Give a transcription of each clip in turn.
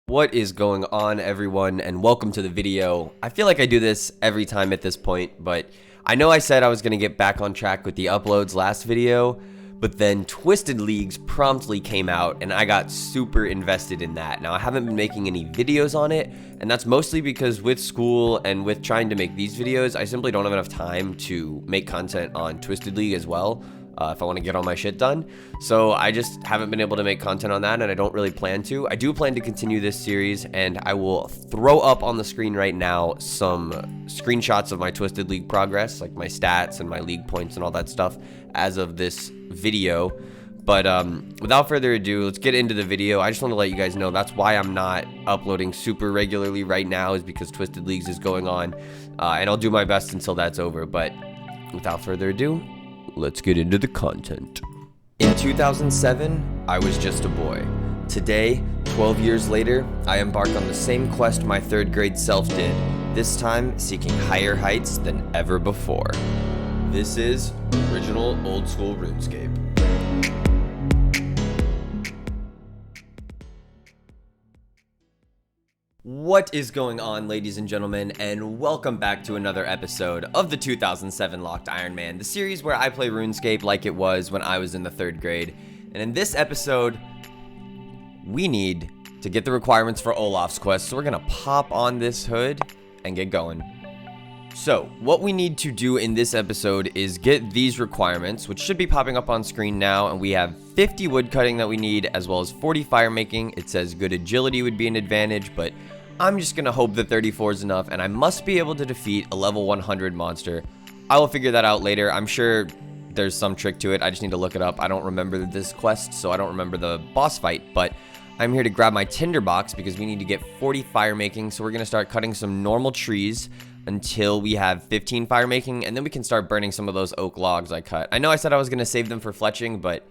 What is going on, everyone, and welcome to the video. I feel like I do this every time at this point, but I know I said I was going to get back on track with the uploads last video, but then Twisted Leagues promptly came out and I got super invested in that. Now, I haven't been making any videos on it, and that's mostly because with school and with trying to make these videos, I simply don't have enough time to make content on Twisted League as well. If I want to get all my shit done. So I just haven't been able to make content on that, and I don't really plan to. I do plan to continue this series, and I will throw up on the screen right now some screenshots of my Twisted League progress, like my stats and my league points and all that stuff as of this video. But without further ado, let's get into the video. I just want to let you guys know that's why I'm not uploading super regularly right now, is because Twisted Leagues is going on, and I'll do my best until that's over. But without further ado, let's get into the content. In 2007, I was just a boy. Today, 12 years later, I embark on the same quest my third grade self did, this time seeking higher heights than ever before. This is original old school RuneScape. What is going on, ladies and gentlemen, and welcome back to another episode of the 2007 Locked Iron Man, the series where I play RuneScape like it was when I was in the third grade. And in this episode, we need to get the requirements for Olaf's quest, so we're gonna pop on this hood and get going. So, what we need to do in this episode is get these requirements, which should be popping up on screen now, and we have 50 woodcutting that we need, as well as 40 fire making. It says good agility would be an advantage, but I'm just gonna hope that 34 is enough, and I must be able to defeat a level 100 monster. I will figure that out later. I'm sure there's some trick to it. I just need to look it up. I don't remember this quest, so I don't remember the boss fight, but I'm here to grab my tinderbox because we need to get 40 fire making, so we're gonna start cutting some normal trees until we have 15 fire making, and then we can start burning some of those oak logs I cut. I know I said I was gonna save them for fletching, but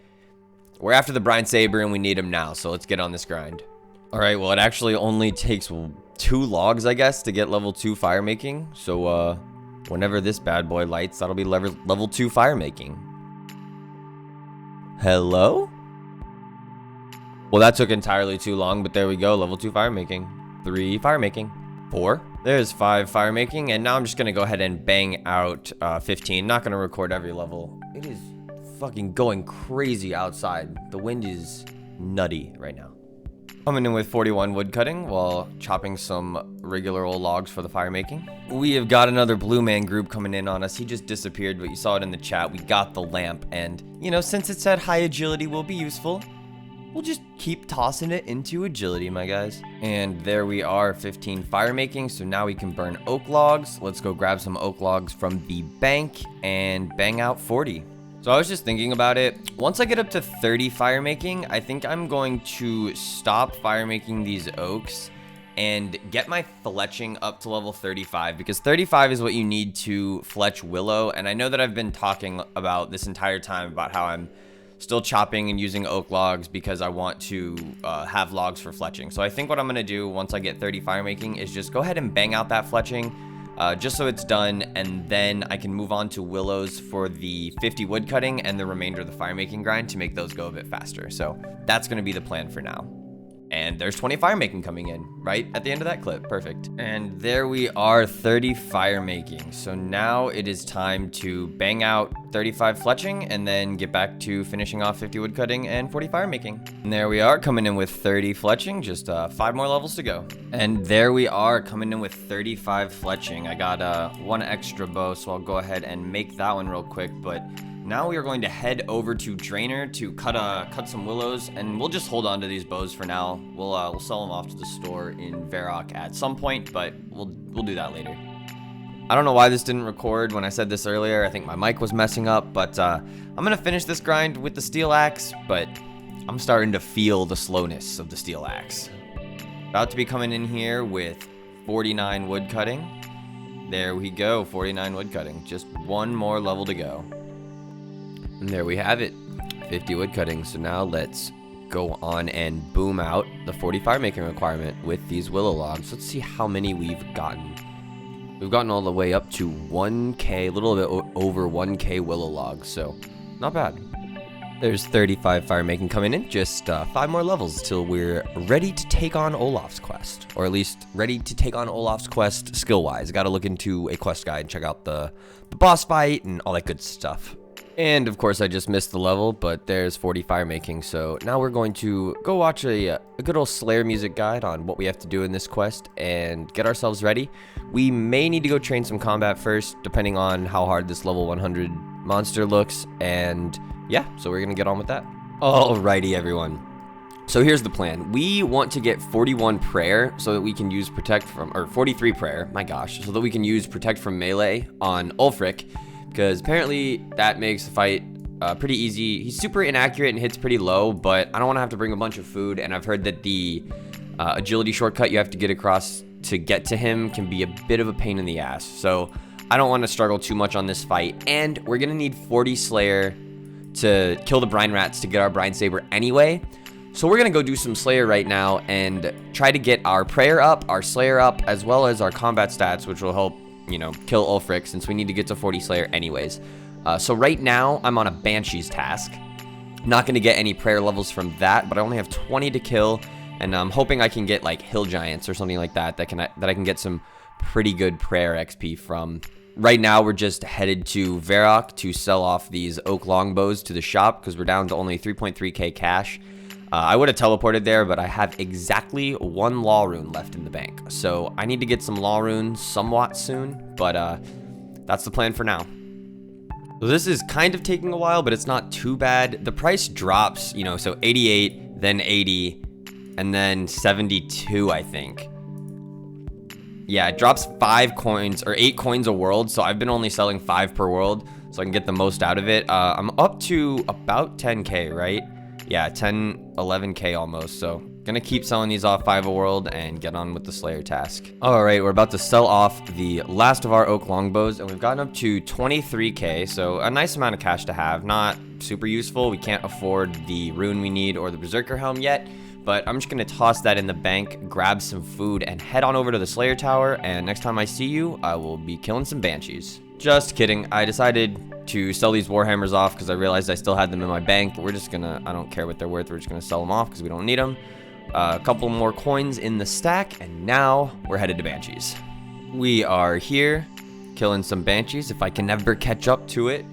we're after the brine saber and we need them now, so let's get on this grind. All right, well, it actually only takes 2 logs, I guess, to get level 2 fire making. So, whenever this bad boy lights, that'll be level 2 fire making. Hello? Well, that took entirely too long, but there we go. Level 2 fire making. 3 fire making. 4. There's 5 fire making, and now I'm just gonna go ahead and bang out 15. Not gonna record every level. It is fucking going crazy outside. The wind is nutty right now. Coming in with 41 wood cutting while chopping some regular old logs for the fire making. We have got another blue man group coming in on us. He just disappeared, but you saw it in the chat. We got the lamp, and you know, since it said high agility will be useful, we'll just keep tossing it into agility, my guys. And there we are, 15 fire making. So now we can burn oak logs. Let's go grab some oak logs from the bank and bang out 40. So I was just thinking about it. Once I get up to 30 fire making, I think I'm going to stop fire making these oaks and get my fletching up to level 35, because 35 is what you need to fletch willow. And I know that I've been talking about this entire time about how I'm still chopping and using oak logs because I want to have logs for fletching. So I think what I'm going to do once I get 30 fire making is just go ahead and bang out that fletching just so it's done, and then I can move on to willows for the 50 wood cutting and the remainder of the fire making grind to make those go a bit faster. So that's going to be the plan for now. And there's 20 fire making coming in right at the end of that clip. Perfect. And there we are, 30 fire making. So now it is time to bang out 35 fletching and then get back to finishing off 50 wood cutting and 40 fire making. And there we are, coming in with 30 fletching, just 5 more levels to go. And there we are, coming in with 35 fletching. I got 1 extra bow, so I'll go ahead and make that one real quick. But now we are going to head over to Drainer to cut some willows, and we'll just hold on to these bows for now. We'll sell them off to the store in Varrock at some point, but we'll do that later. I don't know why this didn't record when I said this earlier. I think my mic was messing up, but I'm gonna finish this grind with the steel axe, but I'm starting to feel the slowness of the steel axe. About to be coming in here with 49 wood cutting. There we go, 49 wood cutting. Just 1 more level to go. And there we have it, 50 wood cutting. So now let's go on and boom out the 40 fire making requirement with these willow logs. Let's see how many we've gotten. We've gotten all the way up to 1k, a little bit over 1k willow logs, so not bad. There's 35 fire making coming in, just 5 more levels till we're ready to take on Olaf's quest, or at least ready to take on Olaf's quest skill-wise. Got to look into a quest guide, check out the boss fight and all that good stuff. And of course I just missed the level, but there's 40 fire making, so now we're going to go watch a good old Slayer music guide on what we have to do in this quest and get ourselves ready. We may need to go train some combat first, depending on how hard this level 100 monster looks, and yeah, so we're gonna get on with that. Alrighty everyone, so here's the plan. We want to get 41 prayer so that we can use protect from, or 43 prayer, my gosh, so that we can use protect from melee on Ulfric, because apparently that makes the fight pretty easy. He's super inaccurate and hits pretty low, but I don't want to have to bring a bunch of food, and I've heard that the agility shortcut you have to get across to get to him can be a bit of a pain in the ass, so I don't want to struggle too much on this fight. And we're gonna need 40 Slayer to kill the brine rats to get our brine saber anyway, so we're gonna go do some Slayer right now and try to get our prayer up, our Slayer up, as well as our combat stats, which will help, you know, kill Ulfric, since we need to get to 40 Slayer anyways. So right now I'm on a Banshee's task. Not gonna get any prayer levels from that, but I only have 20 to kill, and I'm hoping I can get like hill giants or something like that that I can get some pretty good prayer XP from. Right now we're just headed to Varrock to sell off these oak longbows to the shop, because we're down to only 3.3k cash. I would have teleported there, but I have exactly 1 law rune left in the bank, so I need to get some law runes somewhat soon, but that's the plan for now. So this is kind of taking a while, but it's not too bad. The price drops, you know, so 88, then 80, and then 72, I think. Yeah, it drops 5 coins or 8 coins a world, so I've been only selling 5 per world so I can get the most out of it. I'm up to about 10k, right? Yeah, 10, 11k almost, so gonna keep selling these off 5 a world and get on with the Slayer task. Alright, we're about to sell off the last of our oak longbows, and we've gotten up to 23k, so a nice amount of cash to have. Not super useful, we can't afford the rune we need or the berserker helm yet, but I'm just gonna toss that in the bank, grab some food, and head on over to the Slayer Tower, and next time I see you, I will be killing some banshees. Just kidding, I decided to sell these warhammers off because I realized I still had them in my bank, but we're just gonna, I don't care what they're worth, we're just gonna sell them off because we don't need them. A couple more coins in the stack, and now we're headed to banshees. We are here, killing some banshees, if I can ever catch up to it.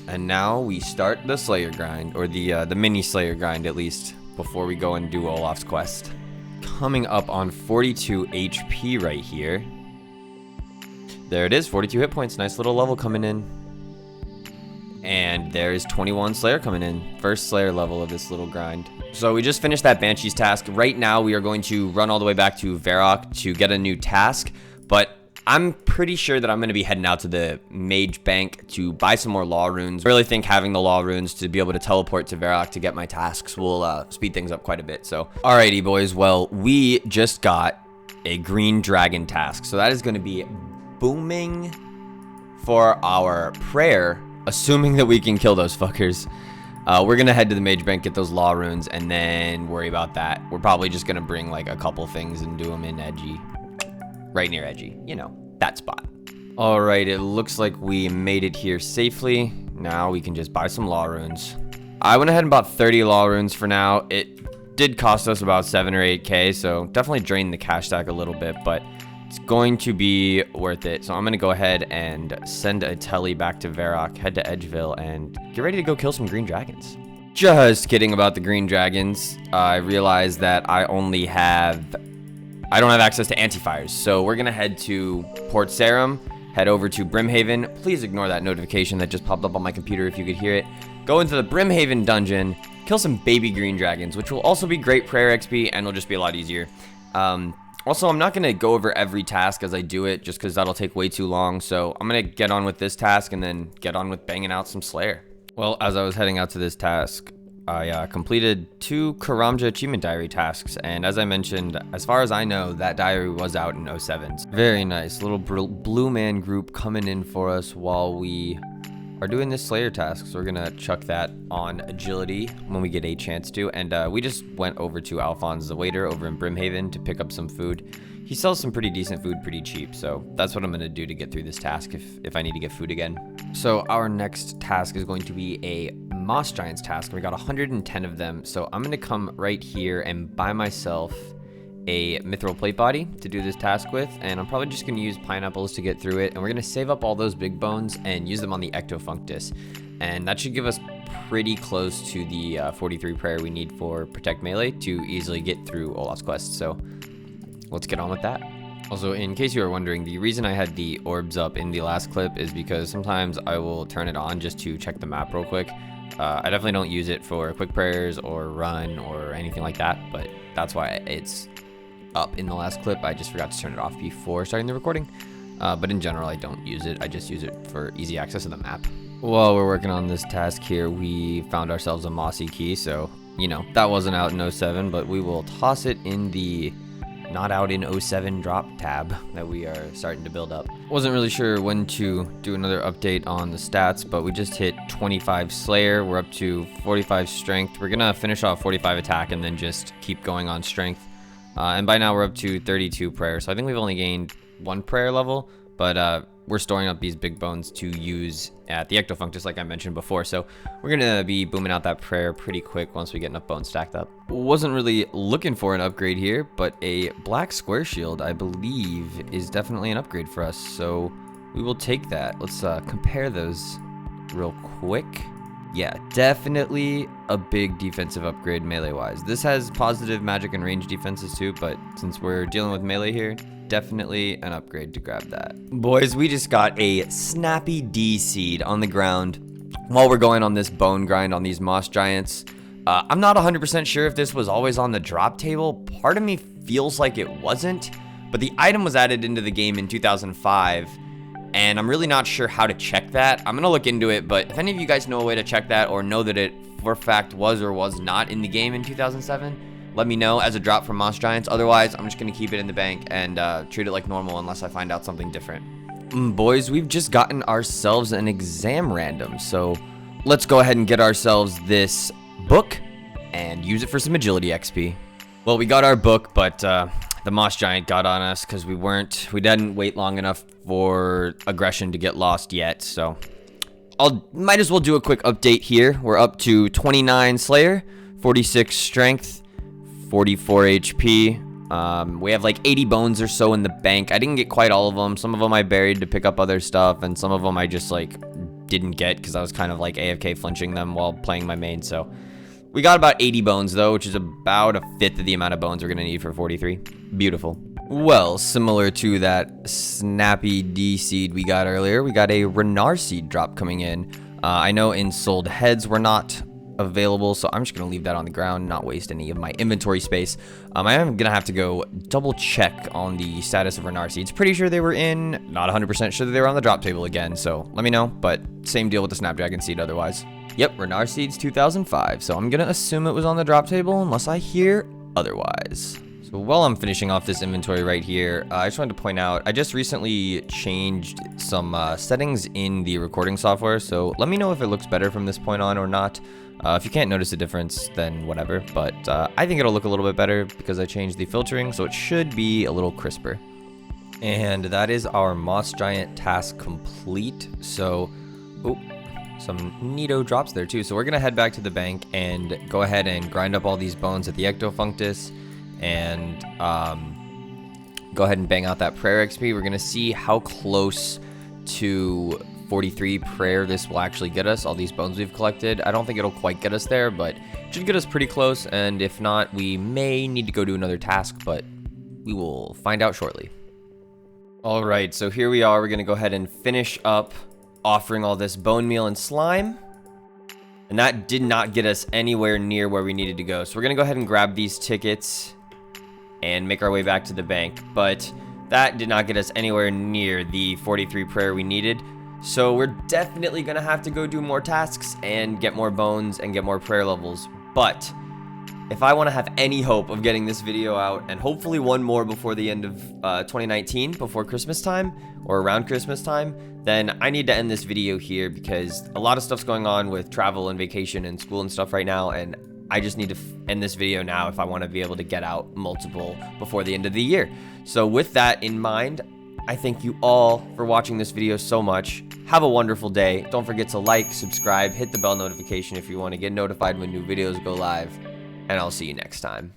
And now we start the Slayer grind, or the mini Slayer grind at least, before we go and do Olaf's quest. Coming up on 42 HP right here. There it is, 42 hit points, nice little level coming in. And there's 21 Slayer coming in, first Slayer level of this little grind. So we just finished that Banshee's task. Right now we are going to run all the way back to Varrock to get a new task, but I'm pretty sure that I'm going to be heading out to the Mage Bank to buy some more law runes. I really think having the law runes to be able to teleport to Varrock to get my tasks will speed things up quite a bit. So, alrighty boys, well, we just got a green dragon task. So that is going to be booming for our prayer, assuming that we can kill those fuckers. We're going to head to the Mage Bank, get those law runes, and then worry about that. We're probably just going to bring like a couple things and do them in Edgy. Right near Edgy, you know, that spot. All right, it looks like we made it here safely. Now we can just buy some law runes. I went ahead and bought 30 law runes for now. It did cost us about 7 or 8k, so definitely drained the cash stack a little bit, but it's going to be worth it. So I'm gonna go ahead and send a telly back to Varrock, head to Edgeville, and get ready to go kill some green dragons. Just kidding about the green dragons. I realized that I don't have access to anti-fires, so we're gonna head to Port Sarum, head over to Brimhaven. Please ignore that notification that just popped up on my computer if you could hear it. Go into the Brimhaven dungeon, kill some baby green dragons, which will also be great prayer XP and will just be a lot easier. Also, I'm not gonna go over every task as I do it, just because that'll take way too long, so I'm gonna get on with this task and then get on with banging out some Slayer. Well, as I was heading out to this task, I completed 2 Karamja Achievement Diary tasks, and as I mentioned, as far as I know, that diary was out in 07s. Very nice, little blue man group coming in for us while we are doing this Slayer task, so we're gonna chuck that on agility when we get a chance to, and we just went over to Alphonse the waiter over in Brimhaven to pick up some food. He sells some pretty decent food pretty cheap, so that's what I'm gonna do to get through this task if I need to get food again. So our next task is going to be a Moss Giants task, and we got 110 of them. So I'm gonna come right here and buy myself a mithril plate body to do this task with, and I'm probably just gonna use pineapples to get through it, and we're gonna save up all those big bones and use them on the ectofunctus, and that should give us pretty close to the 43 prayer we need for protect melee to easily get through Olaf's quest. So let's get on with that. Also, in case you are wondering, the reason I had the orbs up in the last clip is because sometimes I will turn it on just to check the map real quick. I definitely don't use it for quick prayers or run or anything like that, but that's why it's up in the last clip. I just forgot to turn it off before starting the recording. But in general, I don't use it. I just use it for easy access to the map. While we're working on this task here, we found ourselves a mossy key. So, you know, that wasn't out in 07, but we will toss it in the not out in 07 drop tab that we are starting to build up. Wasn't really sure when to do another update on the stats, but we just hit 25 Slayer. We're up to 45 Strength. We're gonna finish off 45 Attack and then just keep going on Strength. And by now we're up to 32 Prayer. So I think we've only gained 1 prayer level, but we're storing up these big bones to use at the ectofunctus like I mentioned before. So we're gonna be booming out that prayer pretty quick once we get enough bones stacked up. Wasn't really looking for an upgrade here, but a black square shield I believe is definitely an upgrade for us. So we will take that. Let's compare those real quick. Yeah, definitely a big defensive upgrade melee-wise. This has positive magic and range defenses too, but since we're dealing with melee here, definitely an upgrade to grab that. Boys, we just got a snappy D seed on the ground while we're going on this bone grind on these moss giants. I'm not 100% sure if this was always on the drop table. Part of me feels like it wasn't, but the item was added into the game in 2005. And I'm really not sure how to check that. I'm gonna look into it, but if any of you guys know a way to check that or know that it for a fact was or was not in the game in 2007, let me know as a drop from Moss Giants. Otherwise, I'm just gonna keep it in the bank and treat it like normal unless I find out something different. Boys, we've just gotten ourselves an exam random, so let's go ahead and get ourselves this book and use it for some agility XP. Well, we got our book, but the Moss Giant got on us because we didn't wait long enough for aggression to get lost yet. So might as well do a quick update here. We're up to 29 Slayer, 46 Strength, 44 HP. We have like 80 bones or so in the bank. I didn't get quite all of them. Some of them I buried to pick up other stuff, and some of them I just like didn't get because I was kind of like AFK flinching them while playing my main. So we got about 80 bones though, which is about a fifth of the amount of bones we're gonna need for 43. Beautiful. Well, similar to that snappy D seed we got earlier, we got a Renar seed drop coming in. I know in sold heads were not available, so I'm just gonna leave that on the ground, not waste any of my inventory space. I am gonna have to go double check on the status of Renar seeds. Pretty sure they were in, not 100% sure that they were on the drop table again, so let me know, but same deal with the Snapdragon seed otherwise. Yep, Renar seeds 2005, so I'm gonna assume it was on the drop table unless I hear otherwise. So while I'm finishing off this inventory right here, I just wanted to point out, I just recently changed some settings in the recording software, so let me know if it looks better from this point on or not. If you can't notice a difference, then whatever, but I think it'll look a little bit better because I changed the filtering, so it should be a little crisper. And that is our Moss Giant task complete, so some neato drops there too. So we're gonna head back to the bank and go ahead and grind up all these bones at the ectofunctus and go ahead and bang out that prayer XP. We're gonna see how close to 43 prayer this will actually get us, all these bones we've collected. I don't think it'll quite get us there, but it should get us pretty close, and if not, we may need to go do another task, but we will find out shortly. All right, so here we are. We're gonna go ahead and finish up offering all this bone meal and slime, and that did not get us anywhere near where we needed to go. So we're gonna go ahead and grab these tickets and make our way back to the bank, but that did not get us anywhere near the 43 prayer we needed. So we're definitely gonna have to go do more tasks and get more bones and get more prayer levels. But if I want to have any hope of getting this video out, and hopefully one more before the end of 2019, before Christmas time or around Christmas time, then I need to end this video here because a lot of stuff's going on with travel and vacation and school and stuff right now, and I just need to end this video now if I want to be able to get out multiple before the end of the year. So with that in mind, I thank you all for watching this video so much. Have a wonderful day. Don't forget to like, subscribe, hit the bell notification if you want to get notified when new videos go live, and I'll see you next time.